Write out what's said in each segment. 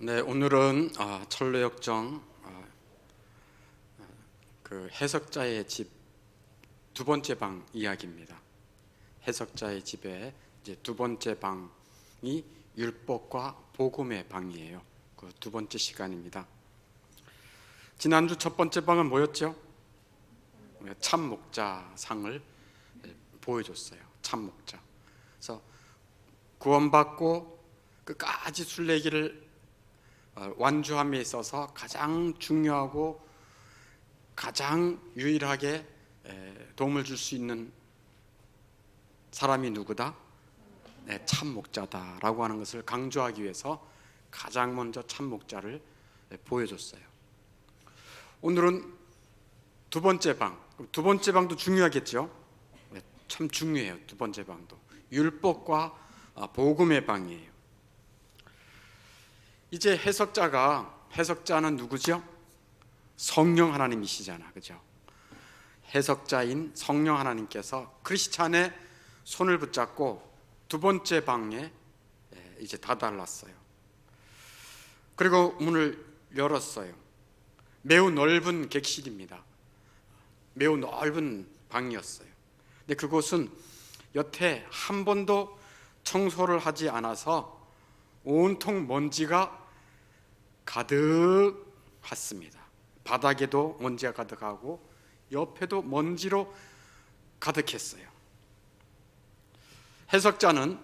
네, 오늘은 철로역정 그 해석자의 집 두 번째 방 이야기입니다. 해석자의 집의 이제 두 번째 방이 율법과 복음의 방이에요. 그 두 번째 시간입니다. 지난주 첫 번째 방은 뭐였죠? 참 목자 상을 보여줬어요. 참 목자. 그래서 구원받고 끝까지 순례길을 완주함에 있어서 가장 중요하고 가장 유일하게 도움을 줄 수 있는 사람이 누구다? 네, 참 목자다라고 하는 것을 강조하기 위해서 가장 먼저 참 목자를 보여줬어요. 오늘은 두 번째 방. 두 번째 방도 중요하겠죠? 네, 참 중요해요. 두 번째 방도 율법과 복음의 방이에요. 이제 해석자는 누구죠? 성령 하나님이시잖아, 그죠? 해석자인 성령 하나님께서 크리스찬의 손을 붙잡고 두 번째 방에 이제 다다랐어요. 그리고 문을 열었어요. 매우 넓은 객실입니다. 매우 넓은 방이었어요. 근데 그곳은 여태 한 번도 청소를 하지 않아서 온통 먼지가 가득했습니다. 바닥에도 먼지가 가득하고 옆에도 먼지로 가득했어요. 해석자는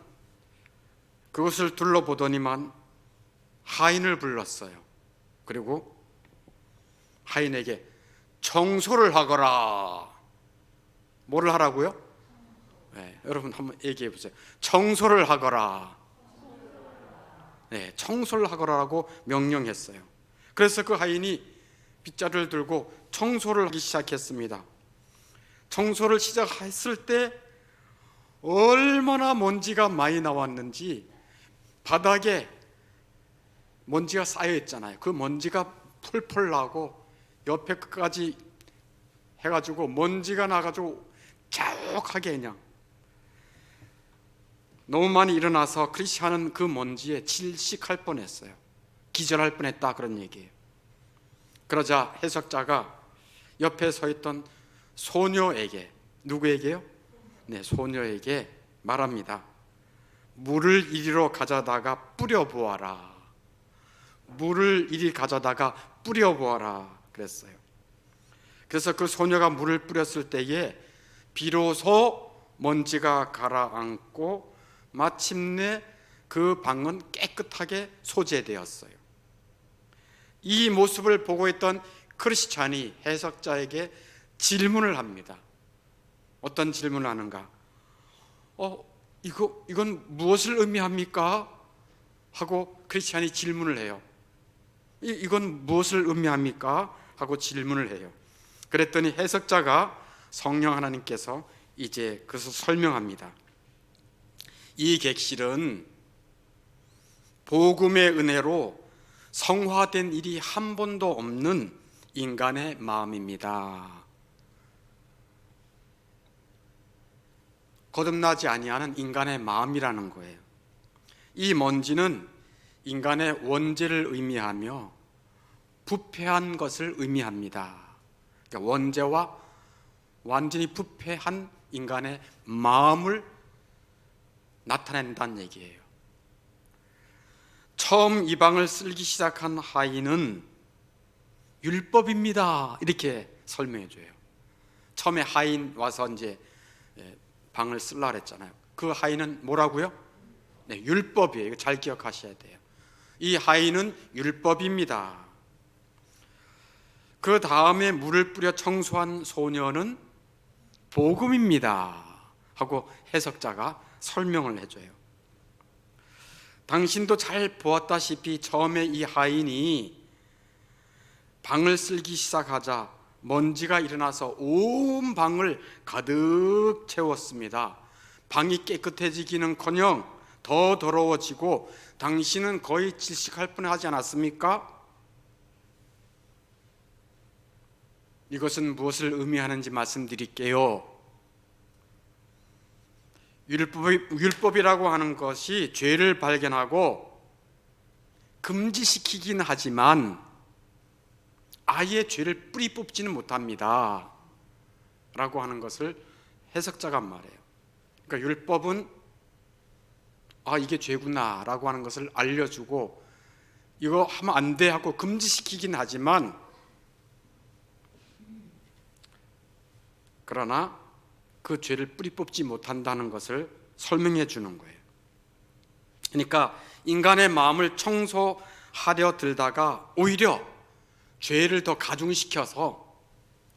그것을 둘러보더니만 하인을 불렀어요. 그리고 하인에게 청소를 하거라. 뭐를 하라고요? 네, 여러분 한번 얘기해 보세요. 청소를 하거라. 네, 청소를 하거라라고 명령했어요. 그래서 그 하인이 빗자루를 들고 청소를 하기 시작했습니다. 청소를 시작했을 때 얼마나 먼지가 많이 나왔는지 바닥에 먼지가 쌓여 있잖아요. 그 먼지가 풀풀 나고 옆에 끝까지 해가지고 먼지가 나가지고 자욱하게 그냥 너무 많이 일어나서 크리스찬은 그 먼지에 질식할 뻔했어요. 기절할 뻔했다, 그런 얘기예요. 그러자 해석자가 옆에 서 있던 소녀에게, 누구에게요? 네, 소녀에게 말합니다. 물을 이리로 가져다가 뿌려보아라. 물을 이리 가져다가 뿌려보아라 그랬어요. 그래서 그 소녀가 물을 뿌렸을 때에 비로소 먼지가 가라앉고 마침내 그 방은 깨끗하게 소재되었어요. 이 모습을 보고 있던 크리스찬이 해석자에게 질문을 합니다. 어떤 질문을 하는가? 이건 무엇을 의미합니까? 하고 크리스찬이 질문을 해요. 이건 무엇을 의미합니까? 하고 질문을 해요. 그랬더니 해석자가 성령 하나님께서 이제 그것을 설명합니다. 이 객실은 복음의 은혜로 성화된 일이 한 번도 없는 인간의 마음입니다. 거듭나지 아니하는 인간의 마음이라는 거예요. 이 먼지는 인간의 원죄를 의미하며 부패한 것을 의미합니다. 그러니까 원죄와 완전히 부패한 인간의 마음을 나타낸다는 얘기예요. 처음 이 방을 쓸기 시작한 하인은 율법입니다, 이렇게 설명해 줘요. 처음에 하인 와서 이제 방을 쓰려고 그랬잖아요. 그 하인은 뭐라고요? 네, 율법이에요. 이거 잘 기억하셔야 돼요. 이 하인은 율법입니다. 그 다음에 물을 뿌려 청소한 소녀는 복음입니다 하고 해석자가 설명을 해줘요. 당신도 잘 보았다시피 처음에 이 하인이 방을 쓸기 시작하자 먼지가 일어나서 온 방을 가득 채웠습니다. 방이 깨끗해지기는커녕 더 더러워지고 당신은 거의 질식할 뻔하지 않았습니까? 이것은 무엇을 의미하는지 말씀드릴게요. 율법이라고 하는 것이 죄를 발견하고 금지시키긴 하지만 아예 죄를 뿌리 뽑지는 못합니다 라고 하는 것을 해석자가 말해요. 그러니까 율법은 이게 죄구나 라고 하는 것을 알려주고 이거 하면 안 돼 하고 금지시키긴 하지만 그러나 그 죄를 뿌리 뽑지 못한다는 것을 설명해 주는 거예요. 그러니까 인간의 마음을 청소하려 들다가 오히려 죄를 더 가중시켜서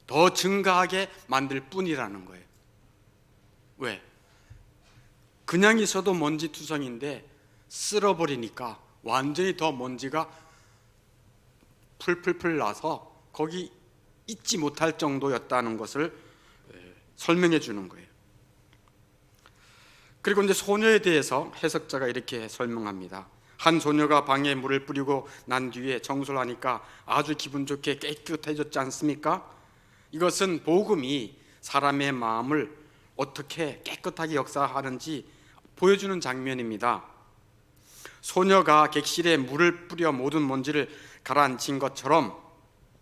더 증가하게 만들 뿐이라는 거예요. 왜? 그냥 있어도 먼지투성인데 쓸어버리니까 완전히 더 먼지가 풀풀풀 나서 거기 잊지 못할 정도였다는 것을 설명해 주는 거예요. 그리고 이제 소녀에 대해서 해석자가 이렇게 설명합니다. 한 소녀가 방에 물을 뿌리고 난 뒤에 청소를 하니까 아주 기분 좋게 깨끗해졌지 않습니까? 이것은 복음이 사람의 마음을 어떻게 깨끗하게 역사하는지 보여주는 장면입니다. 소녀가 객실에 물을 뿌려 모든 먼지를 가라앉힌 것처럼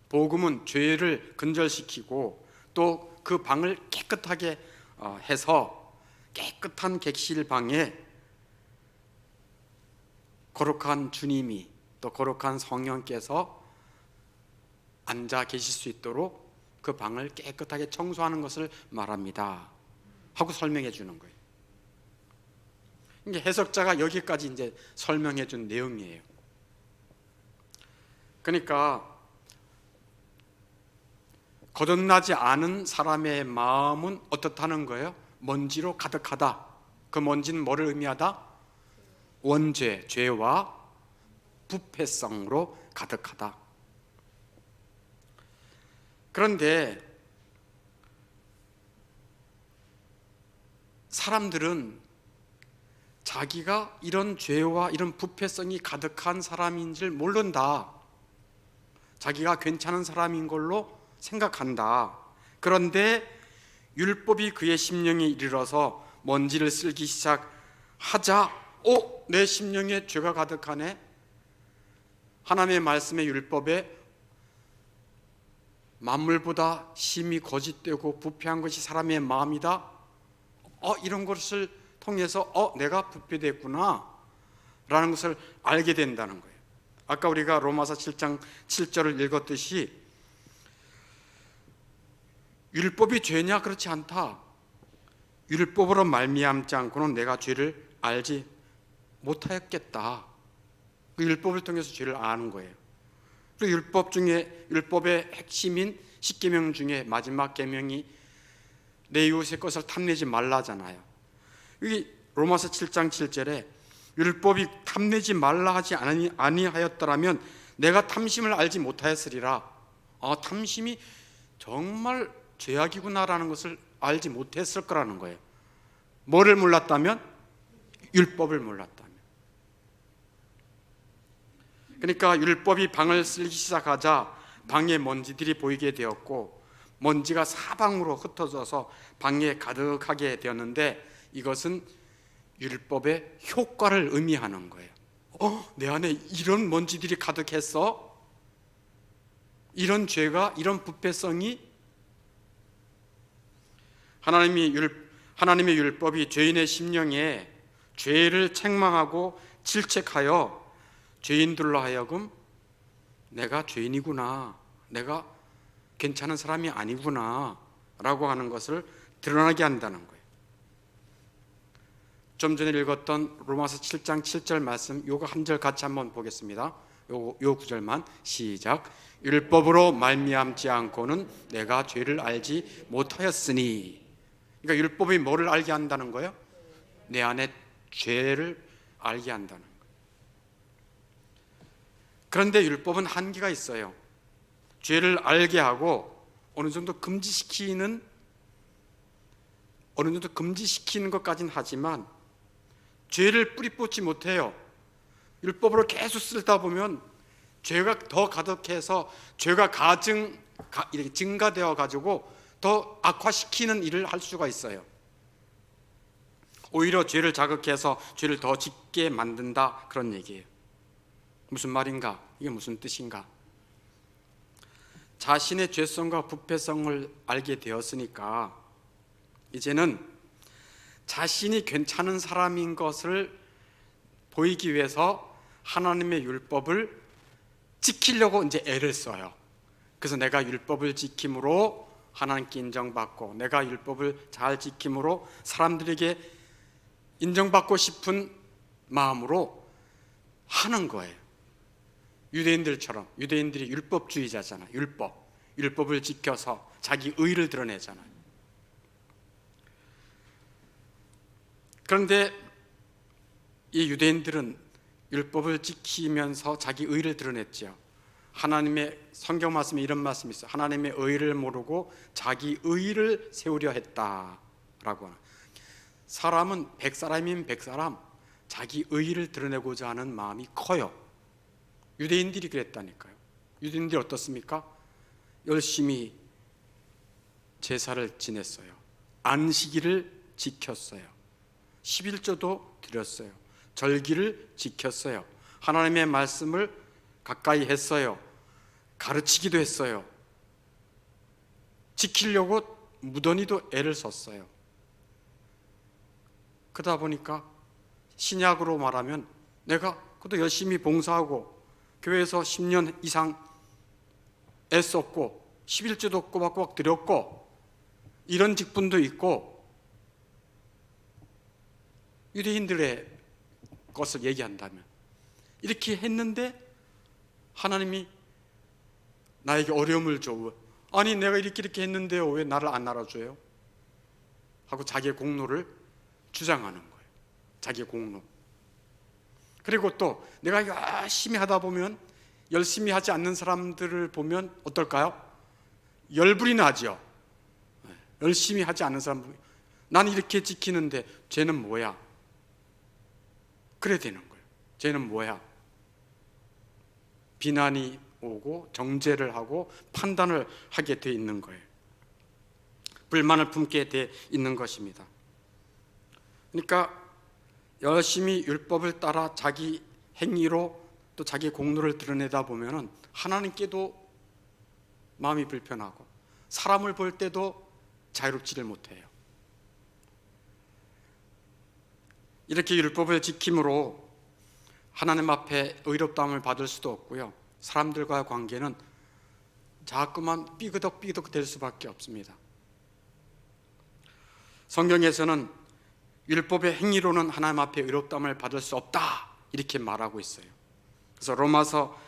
복음은 죄를 근절시키고 또 그 방을 깨끗하게 해서 깨끗한 객실 방에 거룩한 주님이 또 거룩한 성령께서 앉아 계실 수 있도록 그 방을 깨끗하게 청소하는 것을 말합니다 하고 설명해 주는 거예요. 이게 해석자가 여기까지 이제 설명해 준 내용이에요. 그러니까 거듭나지 않은 사람의 마음은 어떻다는 거예요? 먼지로 가득하다. 그 먼지는 뭐를 의미하다? 원죄, 죄와 부패성으로 가득하다. 그런데 사람들은 자기가 이런 죄와 이런 부패성이 가득한 사람인 줄 모른다. 자기가 괜찮은 사람인 걸로 생각한다. 그런데 율법이 그의 심령에 이르러서 먼지를 쓸기 시작하자 내 심령에 죄가 가득하네. 하나님의 말씀의 율법에 만물보다 심히 거짓되고 부패한 것이 사람의 마음이다. 이런 것을 통해서 내가 부패됐구나 라는 것을 알게 된다는 거예요. 아까 우리가 로마서 7장 7절을 읽었듯이 율법이 죄냐? 그렇지 않다. 율법으로 말미암지 않고는 내가 죄를 알지 못하였겠다. 그 율법을 통해서 죄를 아는 거예요. 그리고 율법의 핵심인 10계명 중에 마지막 계명이 내 이웃의 것을 탐내지 말라잖아요. 여기 로마서 7장 7절에 율법이 탐내지 말라 하지 아니하였더라면 내가 탐심을 알지 못하였으리라. 탐심이 정말 죄악이구나라는 것을 알지 못했을 거라는 거예요. 뭐를 몰랐다면? 율법을 몰랐다면. 그러니까 율법이 방을 쓸기 시작하자 방에 먼지들이 보이게 되었고 먼지가 사방으로 흩어져서 방에 가득하게 되었는데 이것은 율법의 효과를 의미하는 거예요. 내 안에 이런 먼지들이 가득했어? 이런 죄가, 이런 부패성이? 하나님의 율법이 죄인의 심령에 죄를 책망하고 질책하여 죄인들로 하여금 내가 죄인이구나, 내가 괜찮은 사람이 아니구나 라고 하는 것을 드러나게 한다는 거예요. 좀 전에 읽었던 로마서 7장 7절 말씀, 요거 한 절 같이 한번 보겠습니다. 요 구절만 시작. 율법으로 말미암지 않고는 내가 죄를 알지 못하였으니. 그러니까 율법이 뭐를 알게 한다는 거예요? 내 안에 죄를 알게 한다는 거예요. 그런데 율법은 한계가 있어요. 죄를 알게 하고 어느 정도 금지시키는 것까지는 하지만 죄를 뿌리 뽑지 못해요. 율법으로 계속 쓰다 보면 죄가 더 가득해서 죄가 이렇게 증가되어 가지고 더 악화시키는 일을 할 수가 있어요. 오히려 죄를 자극해서 죄를 더 짓게 만든다, 그런 얘기예요. 무슨 말인가? 이게 무슨 뜻인가? 자신의 죄성과 부패성을 알게 되었으니까 이제는 자신이 괜찮은 사람인 것을 보이기 위해서 하나님의 율법을 지키려고 이제 애를 써요. 그래서 내가 율법을 지킴으로 하나님께 인정받고, 내가 율법을 잘 지킴으로 사람들에게 인정받고 싶은 마음으로 하는 거예요. 유대인들처럼. 유대인들이 율법주의자잖아요. 율법을 지켜서 자기 의를 드러내잖아요. 그런데 이 유대인들은 율법을 지키면서 자기 의를 드러냈죠. 하나님의 성경 말씀에 이런 말씀이 있어요. 하나님의 의를 모르고 자기 의를 세우려 했다라고. 사람은 100사람이면 100사람 자기 의를 드러내고자 하는 마음이 커요. 유대인들이 그랬다니까요. 유대인들이 어떻습니까? 열심히 제사를 지냈어요. 안식일을 지켰어요. 11조도 드렸어요. 절기를 지켰어요. 하나님의 말씀을 가까이 했어요. 가르치기도 했어요. 지키려고 무던히도 애를 썼어요. 그러다 보니까 신약으로 말하면 내가 그것도 열심히 봉사하고 교회에서 10년 이상 애썼고 11조도 꼬박꼬박 드렸고 이런 직분도 있고, 유대인들의 것을 얘기한다면 이렇게 했는데 하나님이 나에게 어려움을 줘. 아니 내가 이렇게 했는데요 왜 나를 안 알아줘요? 하고 자기의 공로를 주장하는 거예요. 자기의 공로. 그리고 또 내가 열심히 하다 보면, 열심히 하지 않는 사람들을 보면 어떨까요? 열불이 나죠. 열심히 하지 않는 사람, 난 이렇게 지키는데 쟤는 뭐야? 그래 되는 거예요. 쟤는 뭐야? 비난이 오고 정죄를 하고 판단을 하게 돼 있는 거예요. 불만을 품게 돼 있는 것입니다. 그러니까 열심히 율법을 따라 자기 행위로 또 자기 공로를 드러내다 보면은 하나님께도 마음이 불편하고 사람을 볼 때도 자유롭지를 못해요. 이렇게 율법을 지킴으로 하나님 앞에 의롭다함을 받을 수도 없고요. 사람들과의 관계는 자꾸만 삐그덕삐그덕 될 수밖에 없습니다. 성경에서는 율법의 행위로는 하나님 앞에 의롭다함을 받을 수 없다 이렇게 말하고 있어요. 그래서 로마서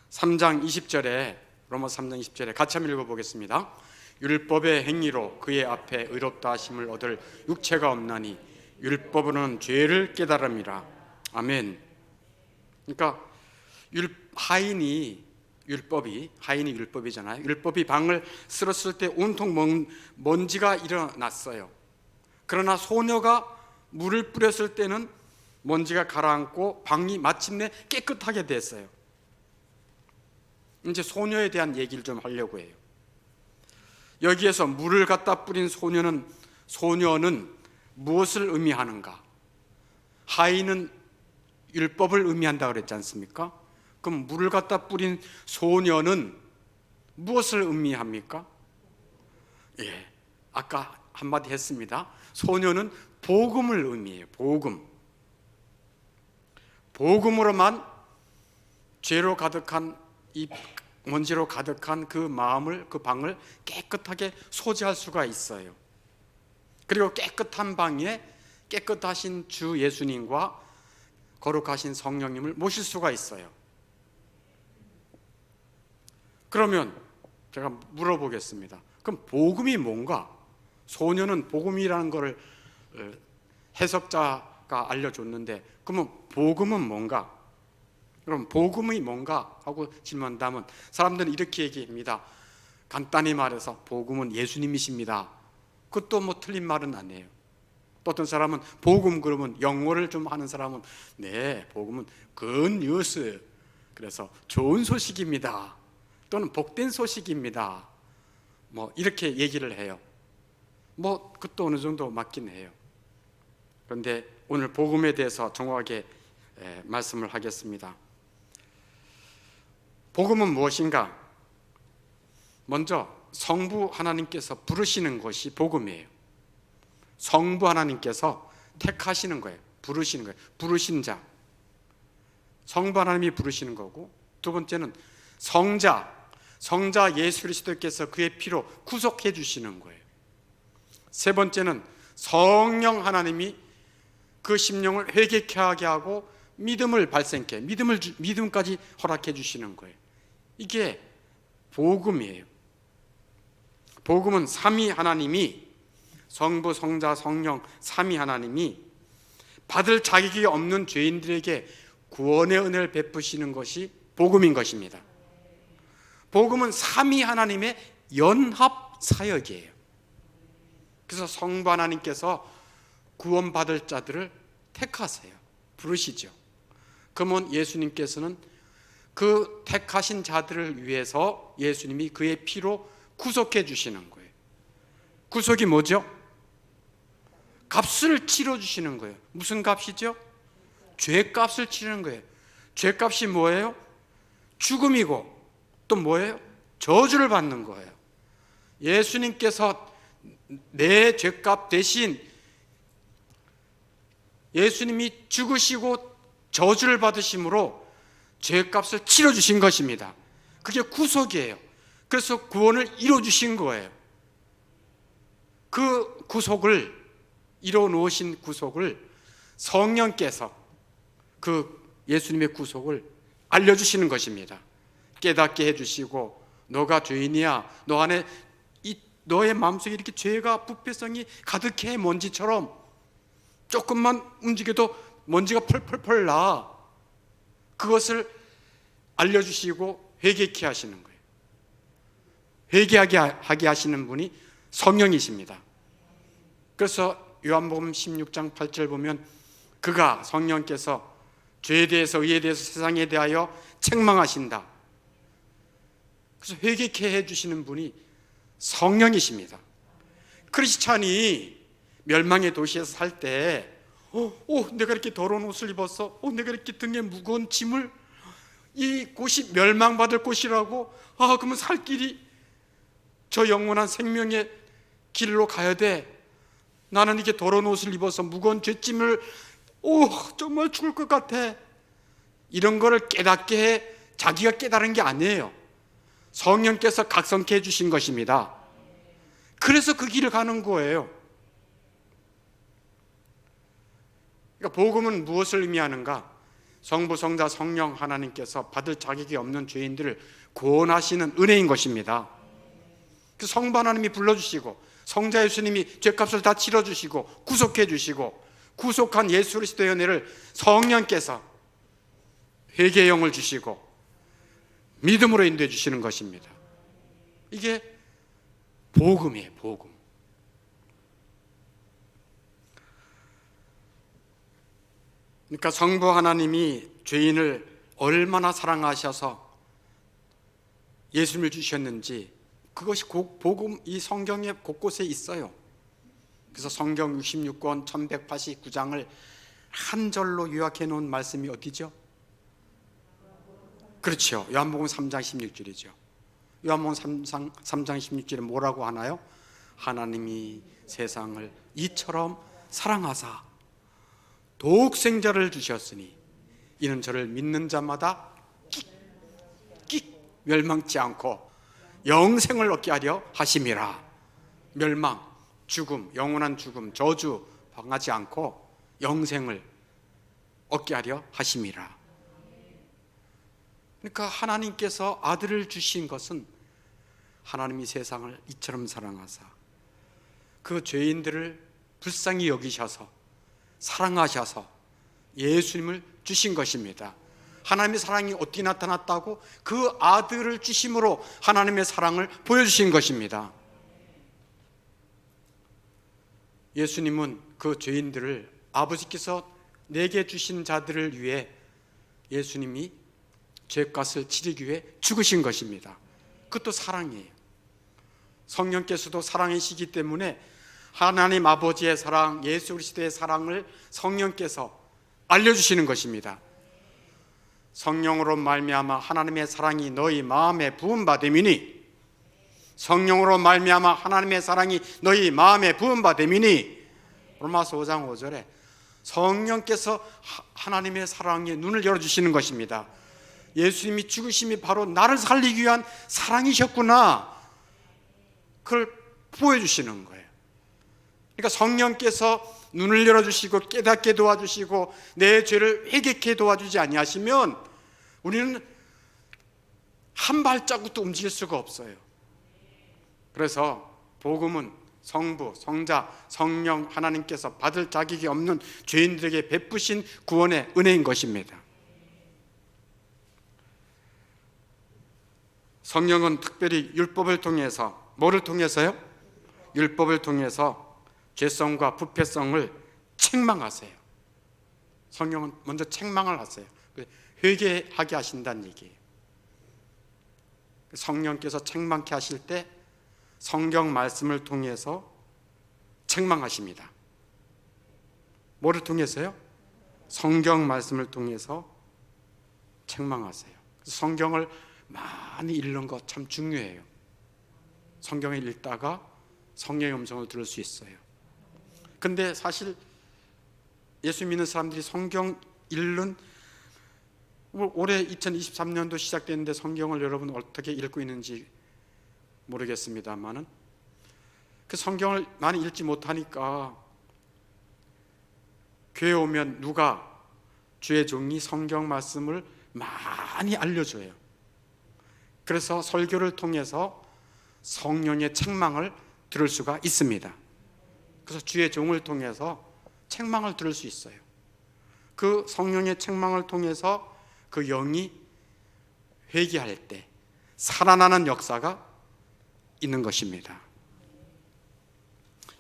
3장 20절에 같이 한번 읽어보겠습니다. 율법의 행위로 그의 앞에 의롭다 하심을 얻을 육체가 없나니 율법으로는 죄를 깨달음이라. 아멘. 그러니까 하인이 율법이잖아요. 율법이 방을 쓸었을 때 온통 먼지가 일어났어요. 그러나 소녀가 물을 뿌렸을 때는 먼지가 가라앉고 방이 마침내 깨끗하게 됐어요. 이제 소녀에 대한 얘기를 좀 하려고 해요. 여기에서 물을 갖다 뿌린 소녀는 무엇을 의미하는가? 하인은 율법을 의미한다고 그랬지 않습니까? 그럼 물을 갖다 뿌린 소녀는 무엇을 의미합니까? 예, 아까 한마디 했습니다. 소녀는 복음을 의미해요. 복음으로만 죄로 가득한 이 먼지로 가득한 그 마음을, 그 방을 깨끗하게 소지할 수가 있어요. 그리고 깨끗한 방에 깨끗하신 주 예수님과 거룩하신 성령님을 모실 수가 있어요. 그러면 제가 물어보겠습니다. 그럼 복음이 뭔가? 소녀는 복음이라는 것을 해석자가 알려줬는데, 그러면 복음은 뭔가? 그럼 복음이 뭔가 하고 질문한다면 사람들은 이렇게 얘기합니다. 간단히 말해서 복음은 예수님이십니다. 그것도 뭐 틀린 말은 아니에요. 또 어떤 사람은 복음 그러면 영어를 좀 하는 사람은 네, 복음은 good news, 그래서 좋은 소식입니다. 또는 복된 소식입니다. 뭐 이렇게 얘기를 해요. 뭐 그것도 어느 정도 맞긴 해요. 그런데 오늘 복음에 대해서 정확하게 말씀을 하겠습니다. 복음은 무엇인가? 먼저 성부 하나님께서 부르시는 것이 복음이에요. 성부 하나님께서 택하시는 거예요. 부르시는 거예요. 부르신 자, 성부 하나님이 부르시는 거고, 두 번째는 성자 예수 그리스도께서 그의 피로 구속해 주시는 거예요. 세 번째는 성령 하나님이 그 심령을 회개케 하게 하고 믿음을 발생케, 믿음까지 허락해 주시는 거예요. 이게 복음이에요. 복음은 삼위 하나님이, 성부, 성자, 성령 삼위 하나님이 받을 자격이 없는 죄인들에게 구원의 은혜를 베푸시는 것이 복음인 것입니다. 복음은 삼위 하나님의 연합 사역이에요. 그래서 성부 하나님께서 구원받을 자들을 택하세요. 부르시죠. 그러면 예수님께서는 그 택하신 자들을 위해서 예수님이 그의 피로 구속해 주시는 거예요. 구속이 뭐죠? 값을 치러 주시는 거예요. 무슨 값이죠? 죄값을 치르는 거예요. 죄값이 뭐예요? 죽음이고, 또 뭐예요? 저주를 받는 거예요. 예수님께서 내 죄값 대신 예수님이 죽으시고 저주를 받으심으로 죄값을 치러주신 것입니다. 그게 구속이에요. 그래서 구원을 이루어주신 거예요. 그 구속을, 이루어놓으신 구속을 성령께서 그 예수님의 구속을 알려주시는 것입니다. 깨닫게 해주시고, 너가 죄인이야, 너 안에 너의 마음속에 이렇게 죄가 부패성이 가득해. 먼지처럼 조금만 움직여도 먼지가 펄펄펄 나. 그것을 알려주시고 회개케 하시는 거예요. 회개하게 하시는 분이 성령이십니다. 그래서 요한복음 16장 8절 보면, 그가, 성령께서 죄에 대해서 의에 대해서 세상에 대하여 책망하신다. 그래서 회개케 해주시는 분이 성령이십니다. 크리스찬이 멸망의 도시에서 살 때, 내가 이렇게 더러운 옷을 입었어, 내가 이렇게 등에 무거운 짐을, 이 곳이 멸망받을 곳이라고, 그러면 살 길이 저 영원한 생명의 길로 가야 돼. 나는 이렇게 더러운 옷을 입어서 무거운 죄짐을, 정말 죽을 것 같아. 이런 거를 깨닫게 해 자기가 깨달은 게 아니에요. 성령께서 각성케 해주신 것입니다. 그래서 그 길을 가는 거예요. 그러니까 복음은 무엇을 의미하는가? 성부, 성자, 성령 하나님께서 받을 자격이 없는 죄인들을 구원하시는 은혜인 것입니다. 그 성부 하나님이 불러주시고, 성자 예수님이 죄값을 다 치러주시고 구속해 주시고, 구속한 예수 그리스도의 은혜를 성령께서 회개의 영을 주시고 믿음으로 인도해 주시는 것입니다. 이게 복음이에요. 복음. 그러니까 성부 하나님이 죄인을 얼마나 사랑하셔서 예수님을 주셨는지, 그것이 복음, 이 성경의 곳곳에 있어요. 그래서 성경 66권 1189장을 한 절로 요약해 놓은 말씀이 어디죠? 그렇죠. 요한복음 3장 16절이죠. 요한복음 3장 16절에 뭐라고 하나요? 하나님이 세상을 이처럼 사랑하사 독생자를 주셨으니 이는 저를 믿는 자마다 끽 멸망치 않고 영생을 얻게 하려 하심이라. 멸망, 죽음, 영원한 죽음, 저주 당하지 않고 영생을 얻게 하려 하심이라. 그러니까 하나님께서 아들을 주신 것은, 하나님이 세상을 이처럼 사랑하사 그 죄인들을 불쌍히 여기셔서 사랑하셔서 예수님을 주신 것입니다. 하나님의 사랑이 어떻게 나타났다고? 그 아들을 주심으로 하나님의 사랑을 보여주신 것입니다. 예수님은 그 죄인들을, 아버지께서 내게 주신 자들을 위해 예수님이 죄값을 치르기 위해 죽으신 것입니다. 그것도 사랑이에요. 성령께서도 사랑이시기 때문에 하나님 아버지의 사랑, 예수 그리스도의 사랑을 성령께서 알려주시는 것입니다. 성령으로 말미암아 하나님의 사랑이 너희 마음에 부음받음이니, 성령으로 말미암아 하나님의 사랑이 너희 마음에 부음받음이니. 로마서 5장 5절에 성령께서 하나님의 사랑에 눈을 열어주시는 것입니다. 예수님이 죽으심이 바로 나를 살리기 위한 사랑이셨구나, 그걸 보여주시는 거예요. 그러니까 성령께서 눈을 열어주시고 깨닫게 도와주시고 내 죄를 회개케 도와주지 아니하시면 우리는 한 발자국도 움직일 수가 없어요. 그래서 복음은 성부, 성자, 성령 하나님께서 받을 자격이 없는 죄인들에게 베푸신 구원의 은혜인 것입니다. 성령은 특별히 율법을 통해서, 뭐를 통해서요? 율법을 통해서 죄성과 부패성을 책망하세요. 성령은 먼저 책망을 하세요. 회개하게 하신다는 얘기예요. 성령께서 책망케 하실 때 성경 말씀을 통해서 책망하십니다. 뭐를 통해서요? 성경 말씀을 통해서 책망하세요. 성경을 많이 읽는 거 참 중요해요. 성경을 읽다가 성령의 음성을 들을 수 있어요. 근데 사실 예수 믿는 사람들이 성경 읽는, 올해 2023년도 시작됐는데 성경을 여러분 어떻게 읽고 있는지 모르겠습니다만은, 그 성경을 많이 읽지 못하니까 교회 오면 누가, 주의 종이 성경 말씀을 많이 알려줘요. 그래서 설교를 통해서 성령의 책망을 들을 수가 있습니다. 그래서 주의 종을 통해서 책망을 들을 수 있어요. 그 성령의 책망을 통해서 그 영이 회개할 때 살아나는 역사가 있는 것입니다.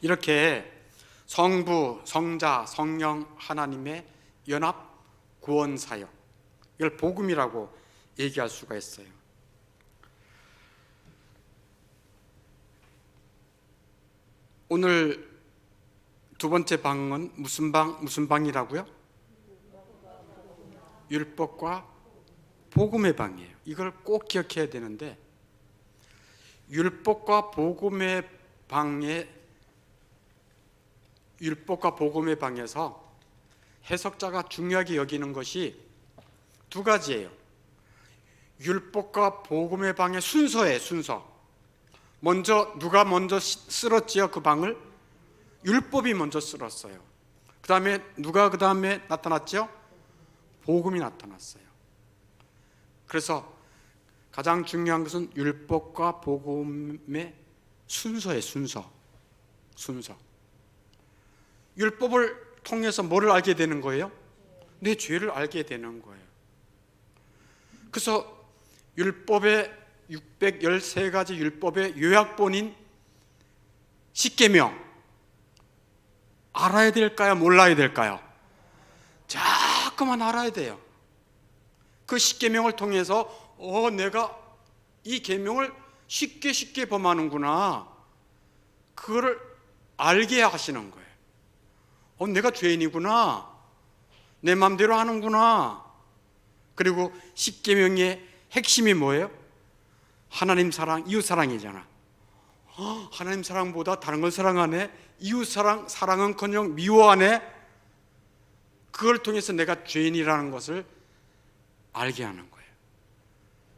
이렇게 성부, 성자, 성령 하나님의 연합 구원 사역, 이걸 복음이라고 얘기할 수가 있어요. 오늘 두 번째 방은 무슨 방이라고요? 율법과 복음의 방이에요. 이걸 꼭 기억해야 되는데, 율법과 복음의 방에서 해석자가 중요하게 여기는 것이 두 가지예요. 율법과 복음의 방의 순서예요. 순서. 누가 먼저 쓸었지요? 그 방을 율법이 먼저 쓸었어요. 그 다음에 누가 그 다음에 나타났죠? 복음이 나타났어요. 그래서 가장 중요한 것은 율법과 복음의 순서예요. 순서. 율법을 통해서 뭐를 알게 되는 거예요? 내 죄를 알게 되는 거예요. 그래서 율법의 613가지 율법의 요약본인 십계명, 알아야 될까요? 몰라야 될까요? 자꾸만 알아야 돼요. 그 십계명을 통해서 내가 이 계명을 쉽게 범하는구나, 그거를 알게 하시는 거예요. 내가 죄인이구나, 내 마음대로 하는구나. 그리고 십계명의 핵심이 뭐예요? 하나님 사랑, 이웃 사랑이잖아. 하나님 사랑보다 다른 걸 사랑하네, 이웃 사랑은커녕 미워하네. 그걸 통해서 내가 죄인이라는 것을 알게 하는 거예요.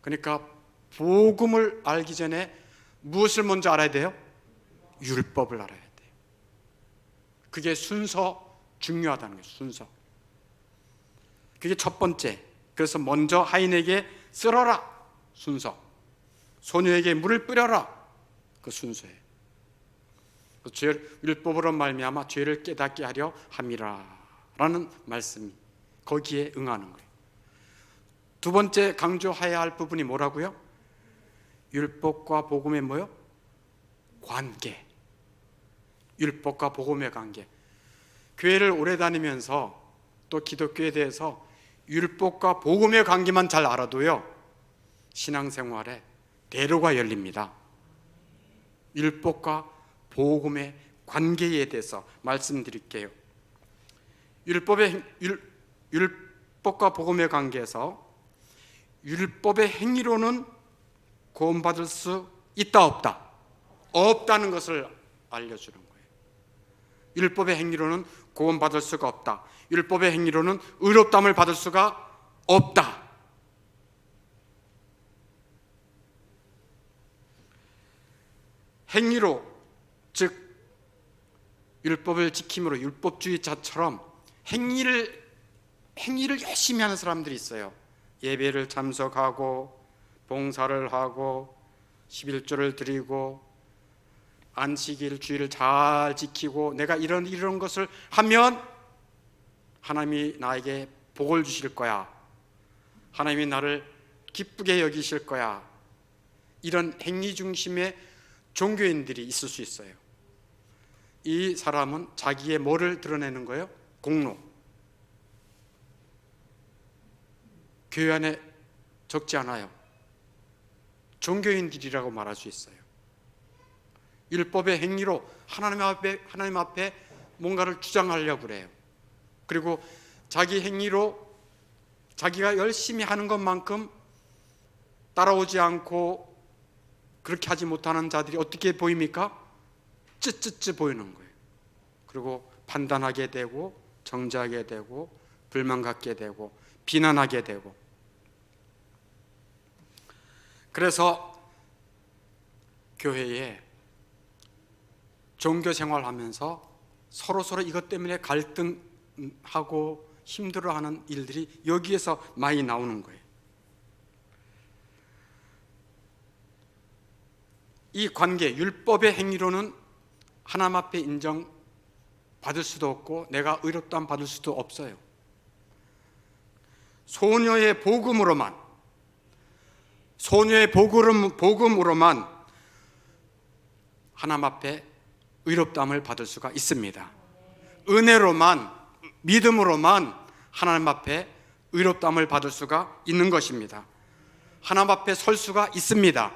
그러니까 복음을 알기 전에 무엇을 먼저 알아야 돼요? 율법을 알아야 돼요. 그게 순서, 중요하다는 거예요. 순서. 그게 첫 번째. 그래서 먼저 하인에게 쓸어라, 순서. 소녀에게 물을 뿌려라, 그 순서예요. 율법으로 말미암아 죄를 깨닫게 하려 함이라 라는 말씀이 거기에 응하는 거예요. 두 번째 강조해야 할 부분이 뭐라고요? 율법과 복음의 뭐요? 관계. 율법과 복음의 관계. 교회를 오래 다니면서 또 기독교에 대해서 율법과 복음의 관계만 잘 알아도요, 신앙생활에 대로가 열립니다. 율법과 복음의 관계에 대해서 말씀드릴게요. 율법과 복음의 관계에서 율법의 행위로는 구원받을 수 있다 없다? 없다는 것을 알려주는 거예요. 율법의 행위로는 구원받을 수가 없다. 율법의 행위로는 의롭다함을 받을 수가 없다. 행위로, 즉 율법을 지킴으로, 율법주의자처럼 행위를 열심히 하는 사람들이 있어요. 예배를 참석하고 봉사를 하고 11조를 드리고 안식일, 주일을 잘 지키고 내가 이런 것을 하면 하나님이 나에게 복을 주실 거야, 하나님이 나를 기쁘게 여기실 거야, 이런 행위 중심의 종교인들이 있을 수 있어요. 이 사람은 자기의 뭐를 드러내는 거예요? 공로. 교회 안에 적지 않아요. 종교인들이라고 말할 수 있어요. 율법의 행위로 하나님 앞에 뭔가를 주장하려고 그래요. 그리고 자기 행위로 자기가 열심히 하는 것만큼 따라오지 않고 그렇게 하지 못하는 자들이 어떻게 보입니까? 쯧쯧쯧 보이는 거예요. 그리고 판단하게 되고 정죄하게 되고 불만 갖게 되고 비난하게 되고. 그래서 교회에 종교 생활하면서 서로 이것 때문에 갈등하고 힘들어하는 일들이 여기에서 많이 나오는 거예요. 이 관계, 율법의 행위로는 하나님 앞에 인정받을 수도 없고 내가 의롭다함 받을 수도 없어요. 소녀의 복음으로만 하나님 앞에 의롭다함을 받을 수가 있습니다. 은혜로만, 믿음으로만 하나님 앞에 의롭다함을 받을 수가 있는 것입니다. 하나님 앞에 설 수가 있습니다.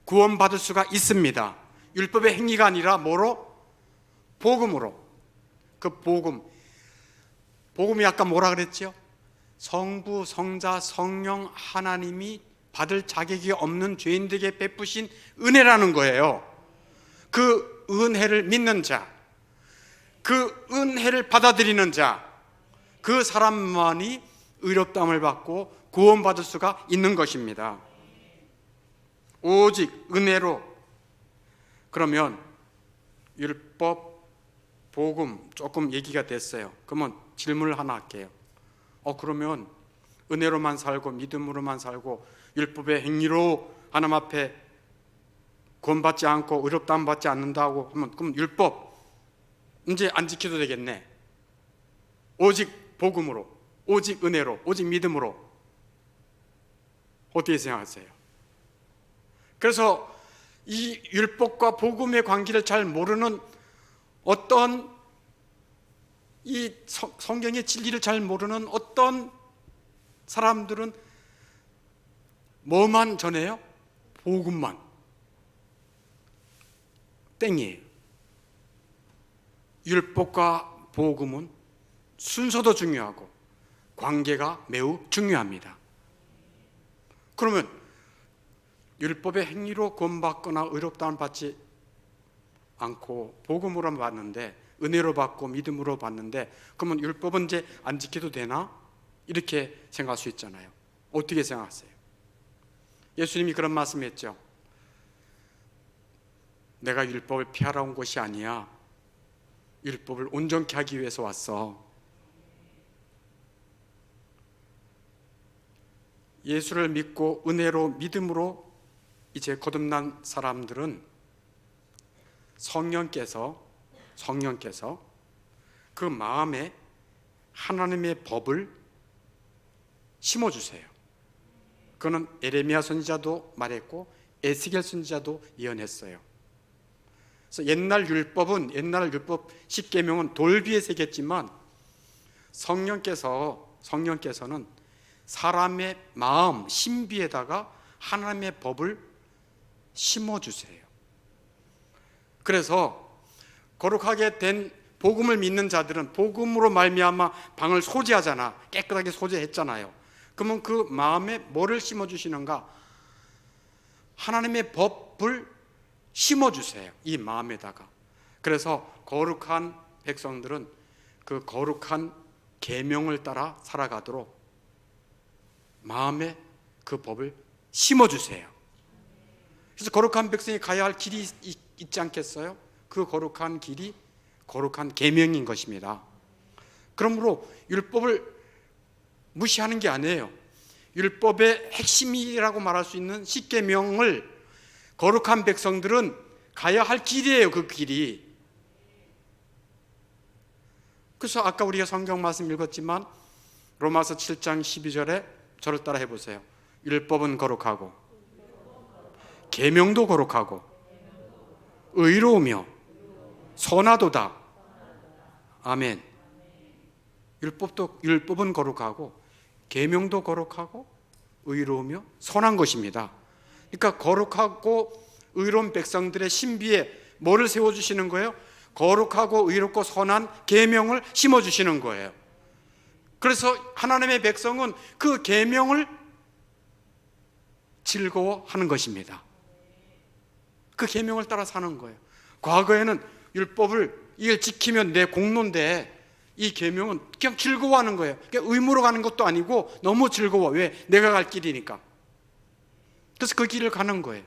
구원받을 수가 있습니다. 율법의 행위가 아니라 뭐로? 복음으로. 그 복음이 아까 뭐라 그랬죠? 성부, 성자, 성령 하나님이 받을 자격이 없는 죄인들에게 베푸신 은혜라는 거예요. 그 은혜를 믿는 자, 그 은혜를 받아들이는 자, 그 사람만이 의롭다함을 받고 구원받을 수가 있는 것입니다. 오직 은혜로. 그러면 율법, 복음 조금 얘기가 됐어요. 그러면 질문을 하나 할게요. 그러면 은혜로만 살고 믿음으로만 살고 율법의 행위로 하나님 앞에 구원받지 않고 의롭다함 받지 않는다고 하면 그럼 율법 이제 안 지켜도 되겠네. 오직 복음으로, 오직 은혜로, 오직 믿음으로. 어떻게 생각하세요? 그래서 이 율법과 복음의 관계를 잘 모르는 어떤 이 성경의 진리를 잘 모르는 어떤 사람들은 뭐만 전해요? 복음만. 땡이에요. 율법과 복음은 순서도 중요하고 관계가 매우 중요합니다. 그러면 율법의 행위로 구원받거나 의롭다함을 받지 않고 복음으로 받는데, 은혜로 받고 믿음으로 받는데, 그러면 율법은 이제 안 지켜도 되나? 이렇게 생각할 수 있잖아요. 어떻게 생각하세요? 예수님이 그런 말씀했죠. 내가 율법을 피하러 온 것이 아니야. 율법을 온전케 하기 위해서 왔어. 예수를 믿고 은혜로 믿음으로 이제 거듭난 사람들은 성령께서 그 마음에 하나님의 법을 심어주세요. 그거는 에레미야 선지자도 말했고 에스겔 선지자도 예언했어요. 그래서 옛날 율법 10계명은 돌비에 새겼지만 성령께서는 사람의 마음 신비에다가 하나님의 법을 심어주세요. 그래서 거룩하게 된 복음을 믿는 자들은 복음으로 말미암아 방을 소지하잖아. 깨끗하게 소지했잖아요. 그러면 그 마음에 뭐를 심어주시는가? 하나님의 법을 심어주세요, 이 마음에다가. 그래서 거룩한 백성들은 그 거룩한 계명을 따라 살아가도록 마음에 그 법을 심어주세요. 그래서 거룩한 백성이 가야 할 길이 있지 않겠어요? 그 거룩한 길이 거룩한 계명인 것입니다. 그러므로 율법을 무시하는 게 아니에요. 율법의 핵심이라고 말할 수 있는 십계명을 거룩한 백성들은 가야 할 길이에요. 그 길이. 그래서 아까 우리가 성경 말씀 읽었지만 로마서 7장 12절에 저를 따라 해보세요. 율법은 거룩하고 계명도 거룩하고 의로우며 선하도다. 아멘. 율법은 거룩하고 계명도 거룩하고 의로우며 선한 것입니다. 그러니까 거룩하고 의로운 백성들의 신비에 뭐를 세워주시는 거예요? 거룩하고 의롭고 선한 계명을 심어주시는 거예요. 그래서 하나님의 백성은 그 계명을 즐거워하는 것입니다. 그 계명을 따라 사는 거예요. 과거에는 율법을 이걸 지키면 내 공로인데 이 계명은 그냥 즐거워하는 거예요. 그냥 의무로 가는 것도 아니고 너무 즐거워. 왜? 내가 갈 길이니까. 그래서 그 길을 가는 거예요.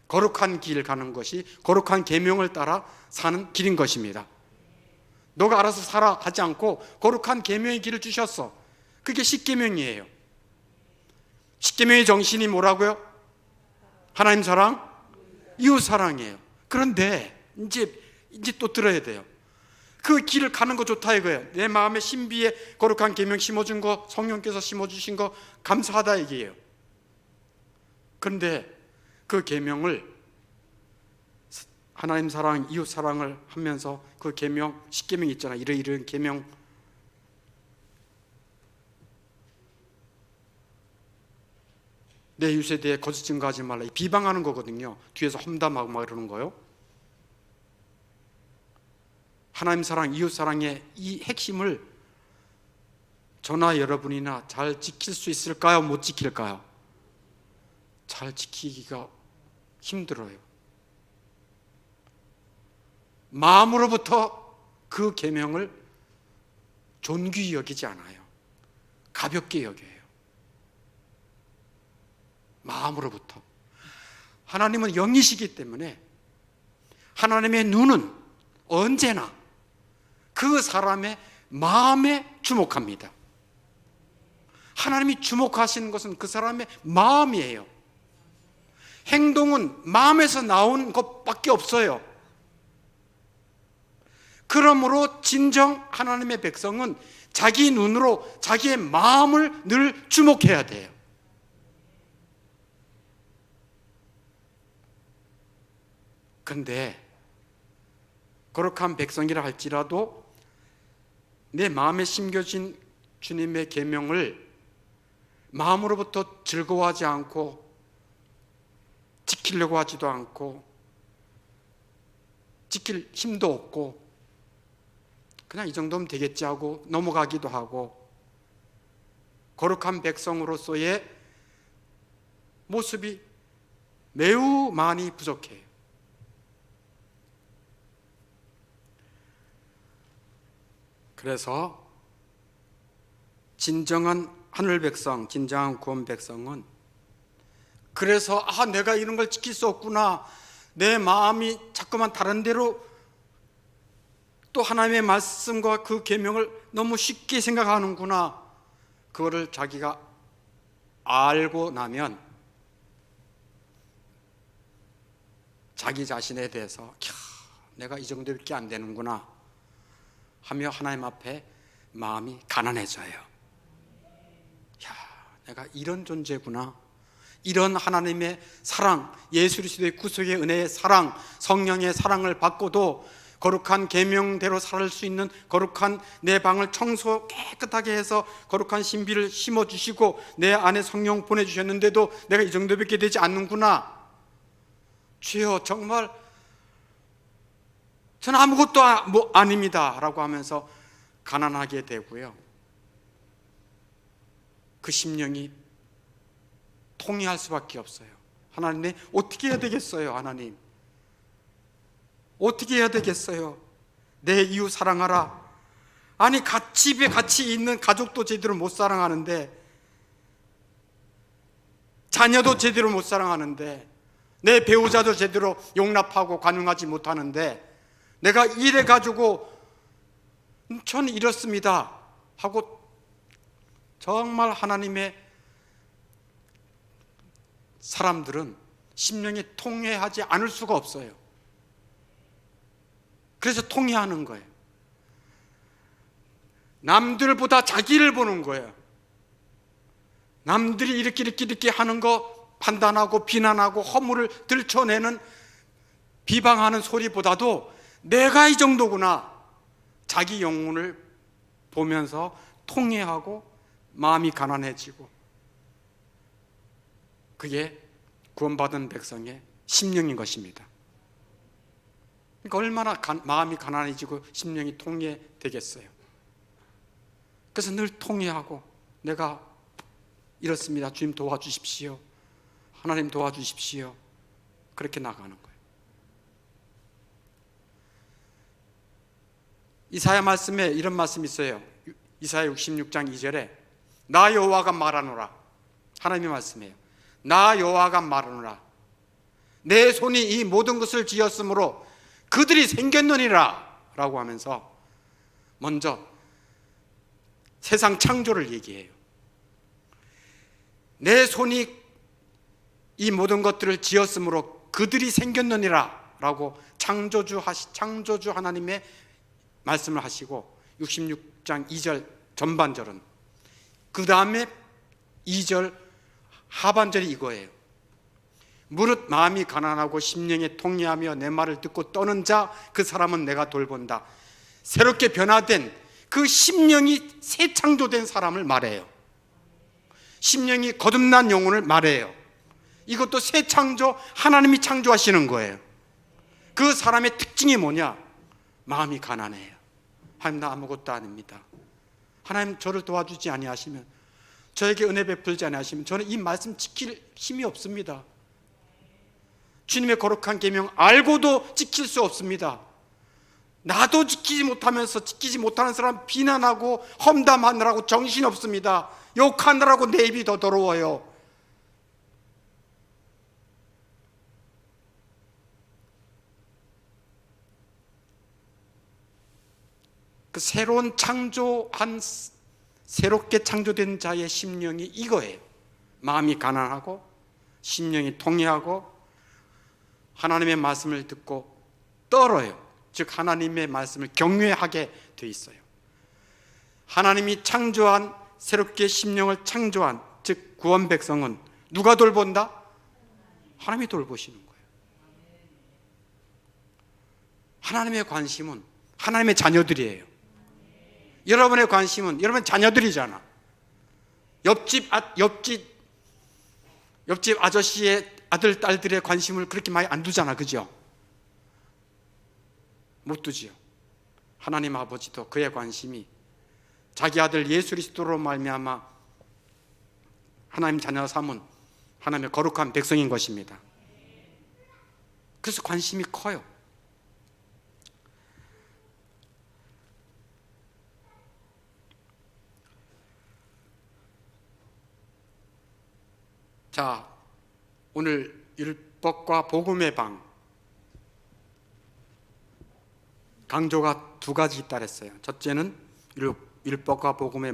거룩한 길 가는 것이 거룩한 계명을 따라 사는 길인 것입니다. 너가 알아서 살아 하지 않고 거룩한 계명의 길을 주셨어. 그게 십계명이에요. 십계명의 정신이 뭐라고요? 하나님 사랑, 이웃 사랑이에요. 그런데 이제 또 들어야 돼요. 그 길을 가는 거 좋다 이거예요. 내 마음의 신비에 거룩한 계명 심어준 거, 성령께서 심어주신 거 감사하다 이게요. 그런데 그 계명을 하나님 사랑, 이웃 사랑을 하면서 그 계명, 십계명 있잖아. 이런 계명 내 이웃에 대해 거짓 증거하지 말라 비방하는 거거든요. 뒤에서 험담하고 막 이러는 거요. 하나님 사랑, 이웃 사랑의 이 핵심을 저나 여러분이나 잘 지킬 수 있을까요? 못 지킬까요? 잘 지키기가 힘들어요. 마음으로부터 그 계명을 존귀히 여기지 않아요. 가볍게 여겨요. 마음으로부터. 하나님은 영이시기 때문에 하나님의 눈은 언제나 그 사람의 마음에 주목합니다. 하나님이 주목하시는 것은 그 사람의 마음이에요. 행동은 마음에서 나온 것밖에 없어요. 그러므로 진정 하나님의 백성은 자기 눈으로 자기의 마음을 늘 주목해야 돼요. 그런데 거룩한 백성이라 할지라도 내 마음에 심겨진 주님의 계명을 마음으로부터 즐거워하지 않고 지키려고 하지도 않고 지킬 힘도 없고 그냥 이 정도면 되겠지 하고 넘어가기도 하고 거룩한 백성으로서의 모습이 매우 많이 부족해요. 그래서 진정한 하늘 백성, 진정한 구원 백성은 그래서 내가 이런 걸 지킬 수 없구나. 내 마음이 자꾸만 다른 데로 또 하나님의 말씀과 그 계명을 너무 쉽게 생각하는구나. 그거를 자기가 알고 나면 자기 자신에 대해서 내가 이 정도밖에 안 되는구나 하며 하나님 앞에 마음이 가난해져요. 내가 이런 존재구나. 이런 하나님의 사랑, 예수 그리스도의 구속의 은혜의 사랑, 성령의 사랑을 받고도 거룩한 계명대로 살 수 있는 거룩한 내 방을 청소 깨끗하게 해서 거룩한 신비를 심어주시고 내 안에 성령 보내주셨는데도 내가 이 정도밖에 되지 않는구나. 주여 정말 저는 아무것도 아닙니다 라고 하면서 가난하게 되고요. 그 심령이 통해할 수밖에 없어요. 하나님, 어떻게 해야 되겠어요? 하나님, 어떻게 해야 되겠어요? 내 이웃 사랑하라. 아니, 집에 같이 있는 가족도 제대로 못 사랑하는데, 자녀도 제대로 못 사랑하는데, 내 배우자도 제대로 용납하고 관용하지 못하는데, 내가 이래 가지고 저는 이렇습니다 하고 정말 하나님의 사람들은 심령이 통회하지 않을 수가 없어요. 그래서 통회하는 거예요. 남들보다 자기를 보는 거예요. 남들이 이렇게 하는 거 판단하고 비난하고 허물을 들춰내는 비방하는 소리보다도 내가 이 정도구나, 자기 영혼을 보면서 통회하고 마음이 가난해지고, 그게 구원받은 백성의 심령인 것입니다. 그러니까 얼마나 마음이 가난해지고 심령이 통회되겠어요. 그래서 늘 통회하고, 내가 이렇습니다, 주님 도와주십시오, 하나님 도와주십시오, 그렇게 나가는 거예요. 이사야 말씀에 이런 말씀이 있어요. 이사야 66장 2절에 나 여호와가 말하노라. 하나님의 말씀이에요. 나 여호와가 말하노라. 내 손이 이 모든 것을 지었으므로 그들이 생겼느니라 라고 하면서 먼저 세상 창조를 얘기해요. 내 손이 이 모든 것들을 지었으므로 그들이 생겼느니라 라고 창조주 하나님의 말씀을 하시고, 66장 2절 전반절은, 그 다음에 2절 하반절이 이거예요. 무릇 마음이 가난하고 심령이 통회하며 내 말을 듣고 떠는 자, 그 사람은 내가 돌본다. 새롭게 변화된 그 심령이 새 창조된 사람을 말해요. 심령이 거듭난 영혼을 말해요. 이것도 새 창조, 하나님이 창조하시는 거예요. 그 사람의 특징이 뭐냐? 마음이 가난해요. 하나님, 나 아무것도 아닙니다. 하나님, 저를 도와주지 아니하시면, 저에게 은혜 베풀지 아니하시면 저는 이 말씀 지킬 힘이 없습니다. 주님의 거룩한 계명 알고도 지킬 수 없습니다. 나도 지키지 못하면서 지키지 못하는 사람 비난하고 험담하느라고 정신없습니다. 욕하느라고 내 입이 더 더러워요. 그 새로운 창조한, 새롭게 창조된 자의 심령이 이거예요. 마음이 가난하고 심령이 통회하고 하나님의 말씀을 듣고 떨어요. 즉 하나님의 말씀을 경외하게 돼 있어요. 하나님이 창조한, 새롭게 심령을 창조한, 즉 구원 백성은 누가 돌본다? 하나님이 돌보시는 거예요. 하나님의 관심은 하나님의 자녀들이에요. 여러분의 관심은 여러분 자녀들이잖아. 옆집 아저씨의 아들, 딸들의 관심을 그렇게 많이 안 두잖아, 그죠? 못 두지요. 하나님 아버지도 그의 관심이 자기 아들 예수 그리스도로 말미암아 하나님 자녀 삼은 하나님의 거룩한 백성인 것입니다. 그래서 관심이 커요. 자, 오늘 율법과 복음의 방, 강조가 두 가지 있다 그랬어요. 첫째는 율법과 복음의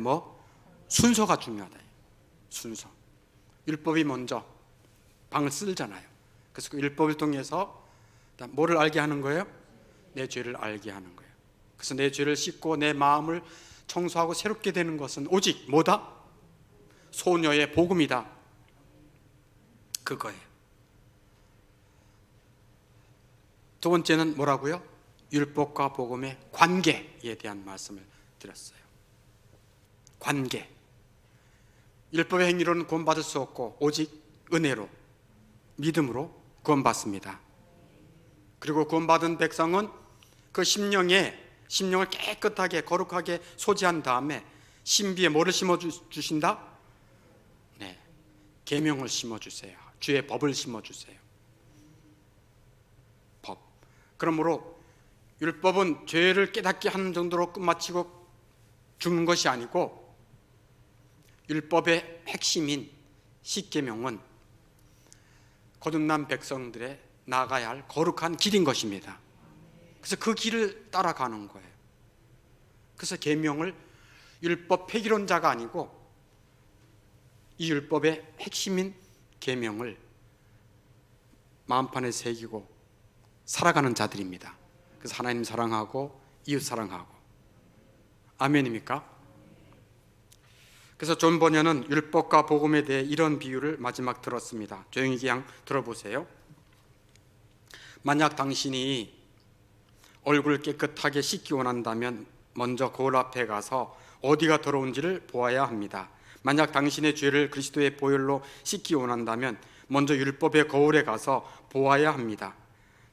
순서가 중요하다. 순서. 율법이 먼저 방을 쓸잖아요. 그래서 그 율법을 통해서 뭐를 알게 하는 거예요? 내 죄를 알게 하는 거예요. 그래서 내 죄를 씻고 내 마음을 청소하고 새롭게 되는 것은 오직 뭐다? 소녀의 복음이다. 그거예요. 두 번째는 뭐라고요? 율법과 복음의 관계에 대한 말씀을 드렸어요. 관계. 율법의 행위로는 구원받을 수 없고 오직 은혜로, 믿음으로 구원받습니다. 그리고 구원받은 백성은 그 심령을 깨끗하게 거룩하게 소지한 다음에 신비에 뭐를 심어주신다? 계명을 심어주세요. 주의 법을 심어주세요. 법. 그러므로 율법은 죄를 깨닫게 하는 정도로 끝마치고 죽는 것이 아니고, 율법의 핵심인 십계명은 거듭난 백성들의 나가야 할 거룩한 길인 것입니다. 그래서 그 길을 따라가는 거예요. 그래서 계명을 율법 폐기론자가 아니고 이 율법의 핵심인 계명을 마음판에 새기고 살아가는 자들입니다. 그래서 하나님 사랑하고 이웃 사랑하고. 아멘입니까? 그래서 존 버녀는 율법과 복음에 대해 이런 비유를 마지막 들었습니다. 조용히 그냥 들어보세요. 만약 당신이 얼굴 깨끗하게 씻기 원한다면 먼저 거울 앞에 가서 어디가 더러운지를 보아야 합니다. 만약 당신의 죄를 그리스도의 보혈로 씻기 원한다면 먼저 율법의 거울에 가서 보아야 합니다.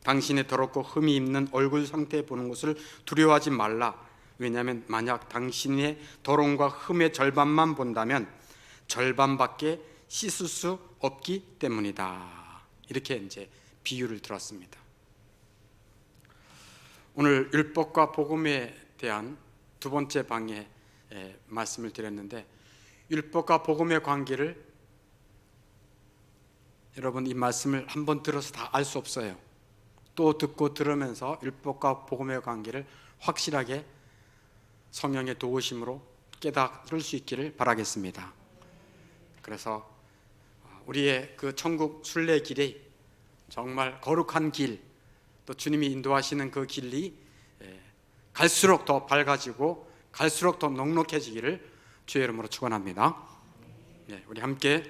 당신의 더럽고 흠이 있는 얼굴 상태 보는 것을 두려워하지 말라. 왜냐하면 만약 당신의 더러움과 흠의 절반만 본다면 절반밖에 씻을 수 없기 때문이다. 이렇게 이제 비유를 들었습니다. 오늘 율법과 복음에 대한 두 번째 방에 말씀을 드렸는데, 율법과 복음의 관계를 여러분 이 말씀을 한번 들어서 다 알 수 없어요. 또 듣고 들으면서 율법과 복음의 관계를 확실하게 성령의 도우심으로 깨달을 수 있기를 바라겠습니다. 그래서 우리의 그 천국 순례 길이 정말 거룩한 길, 또 주님이 인도하시는 그 길이 갈수록 더 밝아지고 갈수록 더 넉넉해지기를 주의 이름으로 축원합니다. 우리 함께